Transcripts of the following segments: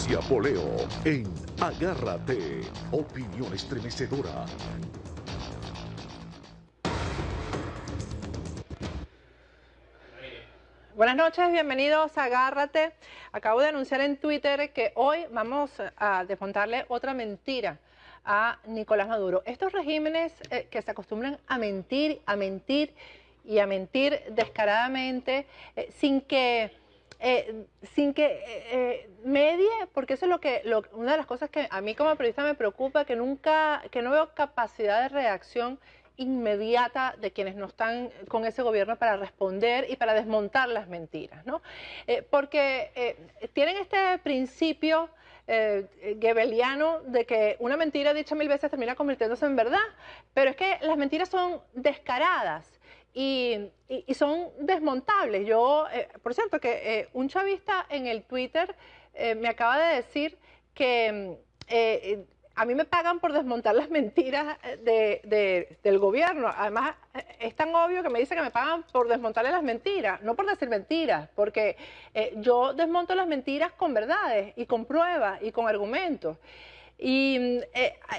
Patricia Poleo en Agárrate, opinión estremecedora. Buenas noches, bienvenidos a Agárrate. Acabo de anunciar en Twitter que hoy vamos a desmontarle otra mentira a Nicolás Maduro. Estos regímenes que se acostumbran a mentir y a mentir descaradamente sin que medie, porque eso es una de las cosas que a mí como periodista me preocupa, que no veo capacidad de reacción inmediata de quienes no están con ese gobierno para responder y para desmontar las mentiras, ¿no? Porque tienen este principio goebbeliano de que una mentira dicha 1000 veces termina convirtiéndose en verdad, pero es que las mentiras son descaradas y son desmontables. Yo, por cierto, que un chavista en el Twitter me acaba de decir que a mí me pagan por desmontar las mentiras del gobierno. Además, es tan obvio que me dice que me pagan por desmontarle las mentiras, no por decir mentiras, porque yo desmonto las mentiras con verdades y con pruebas y con argumentos. Y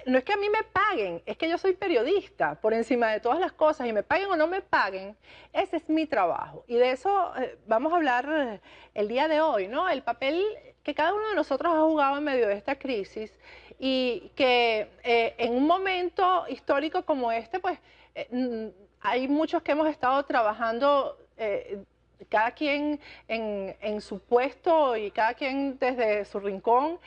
no es que a mí me paguen, es que yo soy periodista por encima de todas las cosas, y me paguen o no me paguen, ese es mi trabajo. Y de eso vamos a hablar el día de hoy, ¿no? El papel que cada uno de nosotros ha jugado en medio de esta crisis, y que en un momento histórico como este, pues hay muchos que hemos estado trabajando cada quien en su puesto y cada quien desde su rincón,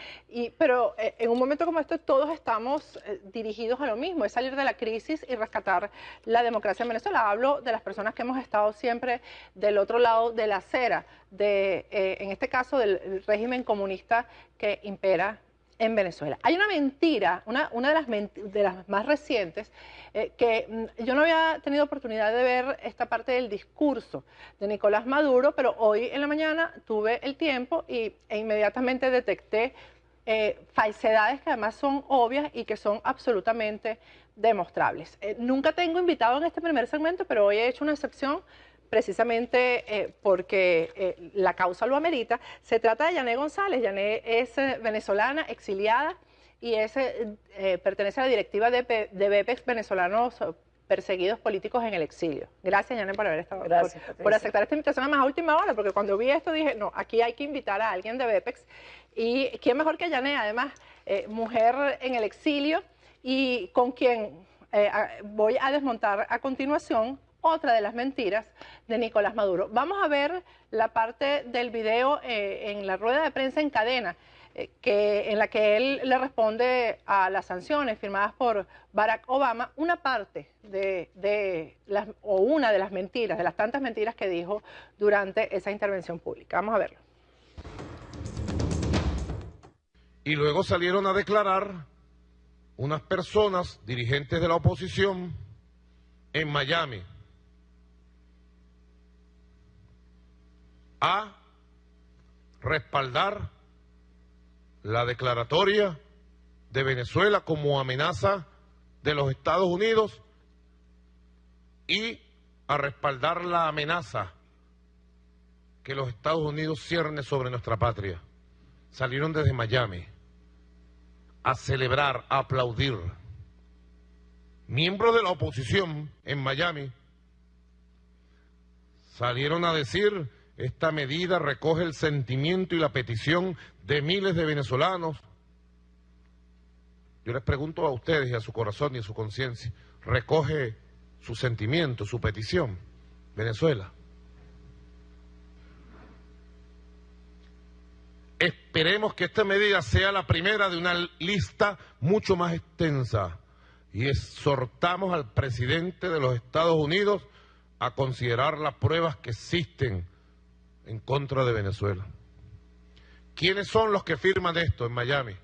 pero en un momento como este todos estamos dirigidos a lo mismo, es salir de la crisis y rescatar la democracia en Venezuela. Hablo de las personas que hemos estado siempre del otro lado de la acera, en este caso del régimen comunista que impera en Venezuela. Hay una mentira, una de las más recientes, que yo no había tenido oportunidad de ver esta parte del discurso de Nicolás Maduro, pero hoy en la mañana tuve el tiempo e inmediatamente detecté falsedades que además son obvias y que son absolutamente demostrables. Nunca tengo invitado en este primer segmento, pero hoy he hecho una excepción precisamente porque la causa lo amerita. Se trata de Yané González. Yané es venezolana, exiliada, y pertenece a la directiva de BEPEX, venezolanos perseguidos políticos en el exilio. Gracias, Yané, por haber estado, por aceptar esta invitación, además a última hora, porque cuando vi esto dije, no, aquí hay que invitar a alguien de BEPEX. Y quién mejor que Yané, además, mujer en el exilio, y con quien voy a desmontar a continuación otra de las mentiras de Nicolás Maduro. Vamos a ver la parte del video en la rueda de prensa en cadena, en la que él le responde a las sanciones firmadas por Barack Obama, una parte una de las mentiras, de las tantas mentiras que dijo durante esa intervención pública. Vamos a verlo. Y luego salieron a declarar unas personas, dirigentes de la oposición, en Miami, a respaldar la declaratoria de Venezuela como amenaza de los Estados Unidos y a respaldar la amenaza que los Estados Unidos cierne sobre nuestra patria. Salieron desde Miami a celebrar, a aplaudir. Miembros de la oposición en Miami salieron a decir: esta medida recoge el sentimiento y la petición de miles de venezolanos. Yo les pregunto a ustedes y a su corazón y a su conciencia, ¿recoge su sentimiento, su petición, Venezuela? Esperemos que esta medida sea la primera de una lista mucho más extensa, y exhortamos al presidente de los Estados Unidos a considerar las pruebas que existen en contra de Venezuela. ¿Quiénes son los que firman esto en Miami?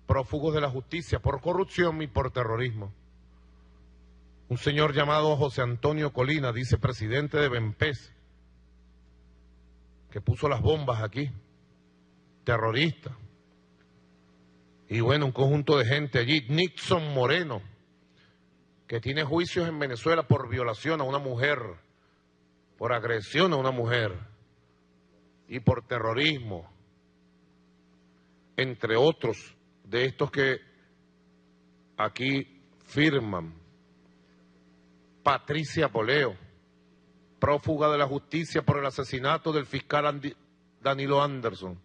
Prófugos de la justicia por corrupción y por terrorismo. Un señor llamado José Antonio Colina, vicepresidente de BEMPES, que puso las bombas aquí, terrorista. Y bueno, un conjunto de gente allí. Nixon Moreno, que tiene juicios en Venezuela por violación a una mujer, por agresión a una mujer y por terrorismo. entre otros de estos que aquí firman. Patricia Poleo, prófuga de la justicia por el asesinato del fiscal Danilo Anderson,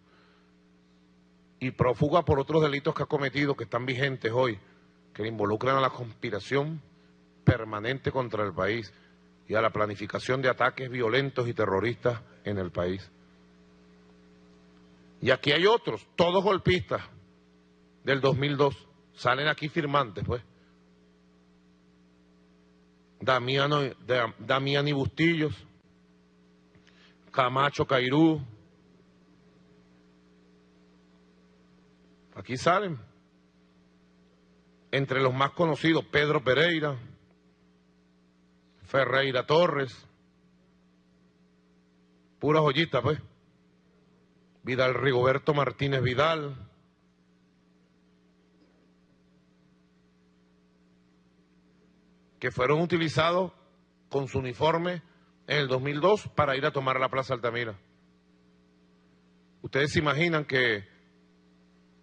y prófuga por otros delitos que ha cometido, que están vigentes hoy, que le involucran a la conspiración permanente contra el país y a la planificación de ataques violentos y terroristas en el país. Y aquí hay otros, todos golpistas del 2002, salen aquí firmantes, pues. Damiani Bustillos, Camacho Cairú, aquí salen. Entre los más conocidos, Pedro Pereira, Ferreira Torres, pura joyita, pues. Vidal Rigoberto Martínez Vidal, que fueron utilizados con su uniforme en el 2002 para ir a tomar la Plaza Altamira. Ustedes se imaginan que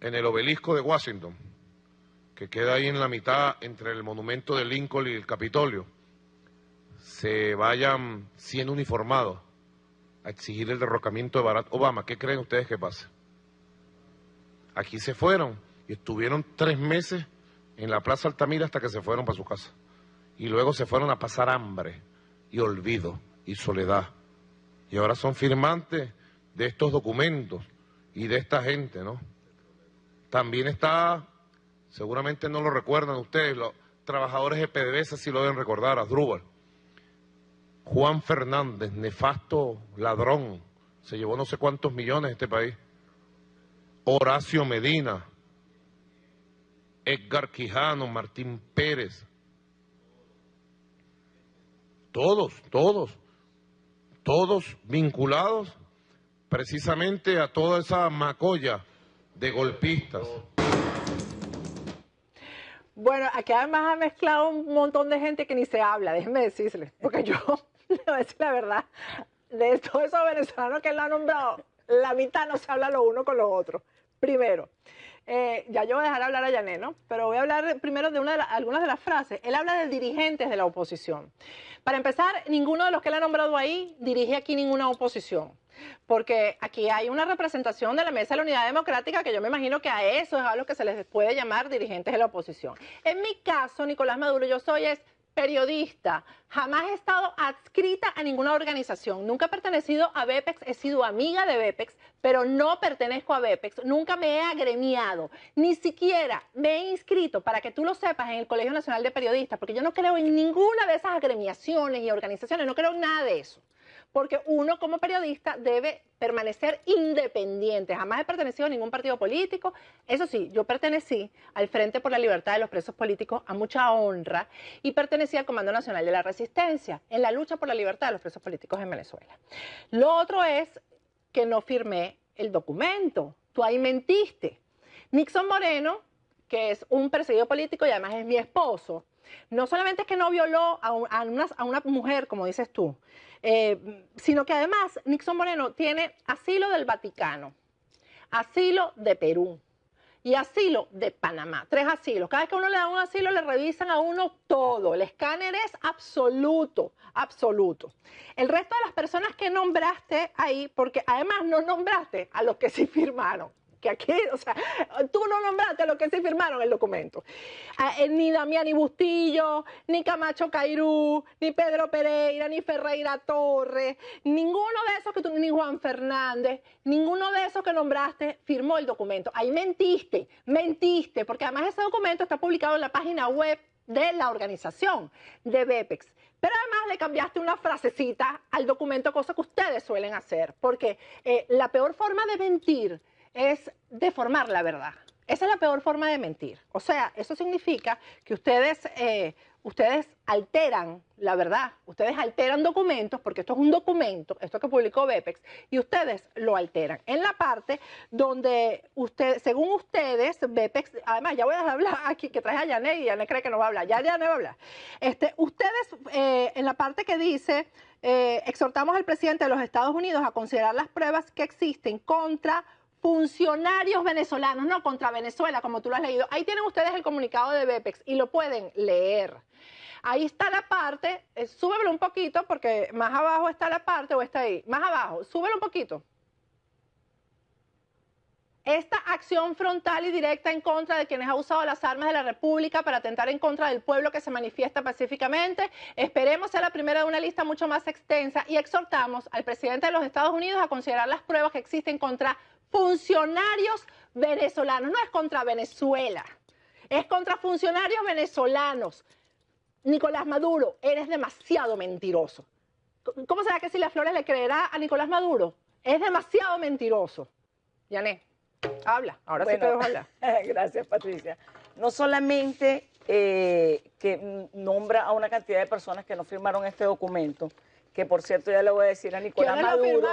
en el obelisco de Washington, que queda ahí en la mitad entre el monumento de Lincoln y el Capitolio, se vayan 100 uniformados a exigir el derrocamiento de Barack Obama. ¿Qué creen ustedes que pasa? Aquí se fueron y estuvieron 3 meses en la Plaza Altamira hasta que se fueron para su casa. Y luego se fueron a pasar hambre y olvido y soledad. Y ahora son firmantes de estos documentos y de esta gente, ¿no? También está, seguramente no lo recuerdan ustedes, los trabajadores de PDVSA sí lo deben recordar, Asdrúbal. Juan Fernández, nefasto ladrón, se llevó no sé cuántos millones de este país. Horacio Medina, Edgar Quijano, Martín Pérez. Todos vinculados precisamente a toda esa macolla de golpistas. Bueno, aquí además ha mezclado un montón de gente que ni se habla, déjenme decirles, porque yo, le voy a decir la verdad, de todos esos venezolanos que él ha nombrado, la mitad no se habla lo uno con lo otro. Primero, ya yo voy a dejar hablar a Yané, ¿no? Pero voy a hablar primero de algunas de las frases. Él habla de dirigentes de la oposición. Para empezar, ninguno de los que él ha nombrado ahí dirige aquí ninguna oposición. Porque aquí hay una representación de la Mesa de la Unidad Democrática que yo me imagino que a eso es a lo que se les puede llamar dirigentes de la oposición. En mi caso, Nicolás Maduro, yo soy periodista, jamás he estado adscrita a ninguna organización, nunca he pertenecido a BEPEX, he sido amiga de BEPEX, pero no pertenezco a BEPEX, nunca me he agremiado, ni siquiera me he inscrito, para que tú lo sepas, en el Colegio Nacional de Periodistas, porque yo no creo en ninguna de esas agremiaciones y organizaciones, no creo en nada de eso. Porque uno como periodista debe permanecer independiente. Jamás he pertenecido a ningún partido político. Eso sí, yo pertenecí al Frente por la Libertad de los Presos Políticos a mucha honra y pertenecí al Comando Nacional de la Resistencia en la lucha por la libertad de los presos políticos en Venezuela. Lo otro es que no firmé el documento. Tú ahí mentiste. Nixon Moreno, que es un perseguido político y además es mi esposo, no solamente es que no violó a una mujer, como dices tú, sino que además Nixon Moreno tiene asilo del Vaticano, asilo de Perú y asilo de Panamá. 3 asilos. Cada vez que uno le da un asilo le revisan a uno todo. El escáner es absoluto, absoluto. El resto de las personas que nombraste ahí, porque además no nombraste a los que sí firmaron. Que aquí, o sea, tú no nombraste a los que sí firmaron el documento. Ni Damiani Bustillo, ni Camacho Cairú, ni Pedro Pereira, ni Ferreira Torres, ninguno de esos que tú, ni Juan Fernández, ninguno de esos que nombraste firmó el documento. Ahí mentiste, porque además ese documento está publicado en la página web de la organización de BEPEX. Pero además le cambiaste una frasecita al documento, cosa que ustedes suelen hacer, porque la peor forma de mentir es deformar la verdad. Esa es la peor forma de mentir. O sea, eso significa que ustedes alteran la verdad. Ustedes alteran documentos, porque esto es un documento, esto que publicó BEPEX, y ustedes lo alteran. En la parte donde según ustedes, BEPEX, además ya voy a hablar aquí, que traje a Yané y Yané cree que no va a hablar. Ya Yané va a hablar. Ustedes, en la parte que dice, exhortamos al presidente de los Estados Unidos a considerar las pruebas que existen contra funcionarios venezolanos, no contra Venezuela, como tú lo has leído. Ahí tienen ustedes el comunicado de BEPEX y lo pueden leer. Ahí está la parte, súbelo un poquito porque más abajo está la parte o está ahí. Más abajo, súbelo un poquito. Esta acción frontal y directa en contra de quienes han usado las armas de la República para atentar en contra del pueblo que se manifiesta pacíficamente, esperemos sea la primera de una lista mucho más extensa y exhortamos al presidente de los Estados Unidos a considerar las pruebas que existen contra funcionarios venezolanos. No es contra Venezuela, es contra funcionarios venezolanos. Nicolás Maduro, eres demasiado mentiroso. ¿Cómo será que Cilia Flores le creerá a Nicolás Maduro? Es demasiado mentiroso. Yané, habla, ahora sí puedes hablar. Gracias, Patricia. No solamente que nombra a una cantidad de personas que no firmaron este documento, que por cierto ya le voy a decir a Nicolás Maduro,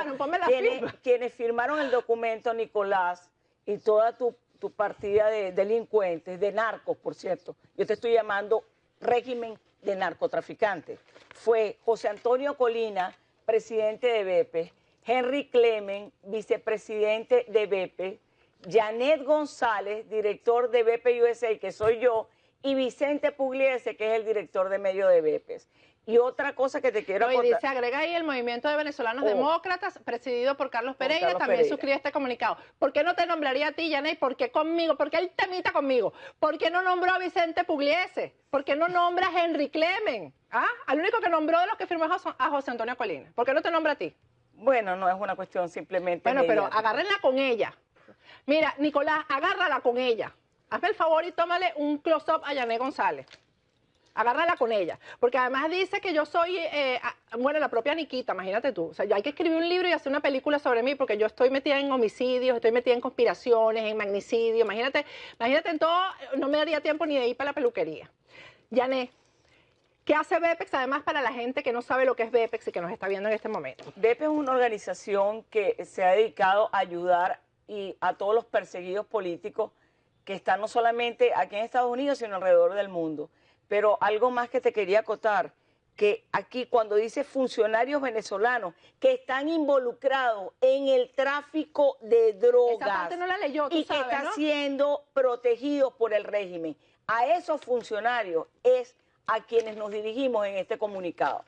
quienes firmaron el documento, Nicolás, y toda tu partida de delincuentes, de narcos, por cierto, yo te estoy llamando régimen de narcotraficantes. Fue José Antonio Colina, presidente de BEPES, Henry Clemen, vicepresidente de BEPES, Janet González, director de BEPES USA, que soy yo, y Vicente Pugliese, que es el director de medio de BEPES. Y otra cosa que te quiero contar. Dice, agrega ahí el Movimiento de Venezolanos Demócratas, presidido por Carlos Pereira, también suscribe este comunicado. ¿Por qué no te nombraría a ti, Yané? ¿Por qué conmigo? ¿Por qué él temita conmigo? ¿Por qué no nombró a Vicente Pugliese? ¿Por qué no nombra a Henry Clemen? ¿Ah? Al único que nombró de los que firmó a José Antonio Colina. ¿Por qué no te nombra a ti? Bueno, no es una cuestión simplemente Bueno, pero agárrenla con ella. Mira, Nicolás, agárrala con ella. Hazme el favor y tómale un close-up a Yané González. Agárrala con ella, porque además dice que yo soy, bueno, la propia Niquita, imagínate tú, o sea, yo hay que escribir un libro y hacer una película sobre mí, porque yo estoy metida en homicidios, estoy metida en conspiraciones, en magnicidio, imagínate en todo, no me daría tiempo ni de ir para la peluquería. Yané, ¿qué hace BEPEX además para la gente que no sabe lo que es BEPEX y que nos está viendo en este momento? BEPEX es una organización que se ha dedicado a ayudar a todos los perseguidos políticos que están no solamente aquí en Estados Unidos, sino alrededor del mundo. Pero algo más que te quería acotar, que aquí cuando dice funcionarios venezolanos que están involucrados en el tráfico de drogas. Esa parte no la leyó, tú y sabes, que están ¿no? siendo protegidos por el régimen. A esos funcionarios es a quienes nos dirigimos en este comunicado.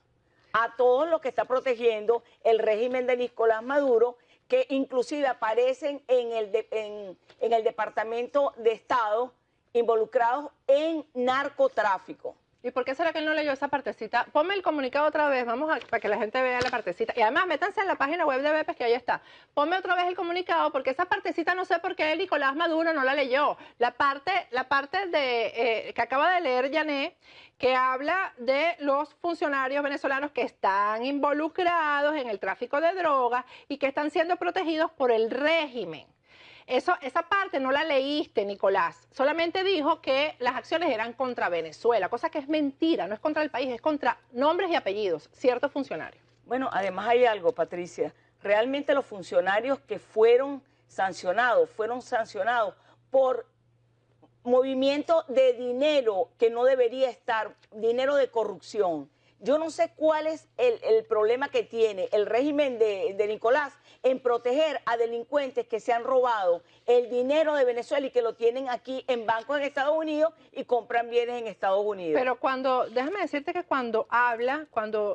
A todos los que está protegiendo el régimen de Nicolás Maduro, que inclusive aparecen en el Departamento de Estado, involucrados en narcotráfico. ¿Y por qué será que él no leyó esa partecita? Ponme el comunicado otra vez, para que la gente vea la partecita. Y además, métanse en la página web de BEPES, que ahí está. Ponme otra vez el comunicado, porque esa partecita no sé por qué Nicolás Maduro no la leyó. La parte que acaba de leer Yané, que habla de los funcionarios venezolanos que están involucrados en el tráfico de drogas y que están siendo protegidos por el régimen. Esa parte no la leíste, Nicolás. Solamente dijo que las acciones eran contra Venezuela, cosa que es mentira, no es contra el país, es contra nombres y apellidos, ciertos funcionarios. Bueno, además hay algo, Patricia. Realmente los funcionarios que fueron sancionados por movimiento de dinero que no debería estar, dinero de corrupción. Yo no sé cuál es el problema que tiene el régimen de Nicolás en proteger a delincuentes que se han robado el dinero de Venezuela y que lo tienen aquí en bancos en Estados Unidos y compran bienes en Estados Unidos. Pero déjame decirte que cuando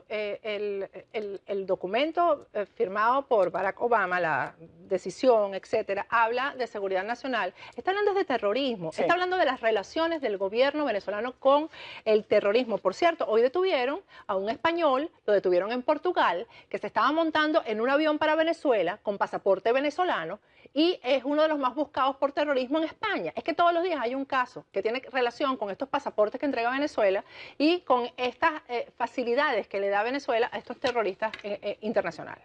el documento firmado por Barack Obama, la decisión, etcétera, habla de seguridad nacional, está hablando de terrorismo, sí. Está hablando de las relaciones del gobierno venezolano con el terrorismo. Por cierto, hoy detuvieron a un español, lo detuvieron en Portugal, que se estaba montando en un avión para Venezuela con pasaporte venezolano y es uno de los más buscados por terrorismo en España. Es que todos los días hay un caso que tiene relación con estos pasaportes que entrega Venezuela y con estas facilidades que le da Venezuela a estos terroristas internacionales.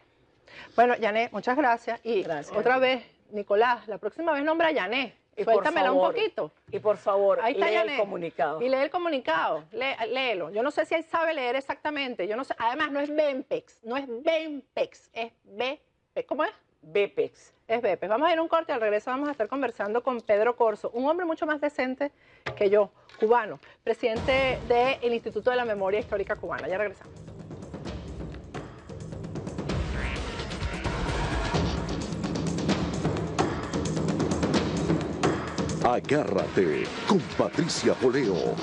Bueno, Yané, muchas gracias. Y gracias. Otra vez, Nicolás, la próxima vez nombra a Yané. Suéltamela un poquito. Y por favor, ahí está, lee Yané. El comunicado. Y lee el comunicado, léelo. Yo no sé si él sabe leer exactamente. Yo no sé. Además, no es BEMPEX, no es BEMPEX, es BEPEX. ¿Cómo es? BEPEX. Es BEPEX. Vamos a ir a un corte, al regreso vamos a estar conversando con Pedro Corzo, un hombre mucho más decente que yo, cubano, presidente del Instituto de la Memoria Histórica Cubana. Ya regresamos. Agárrate con Patricia Poleo.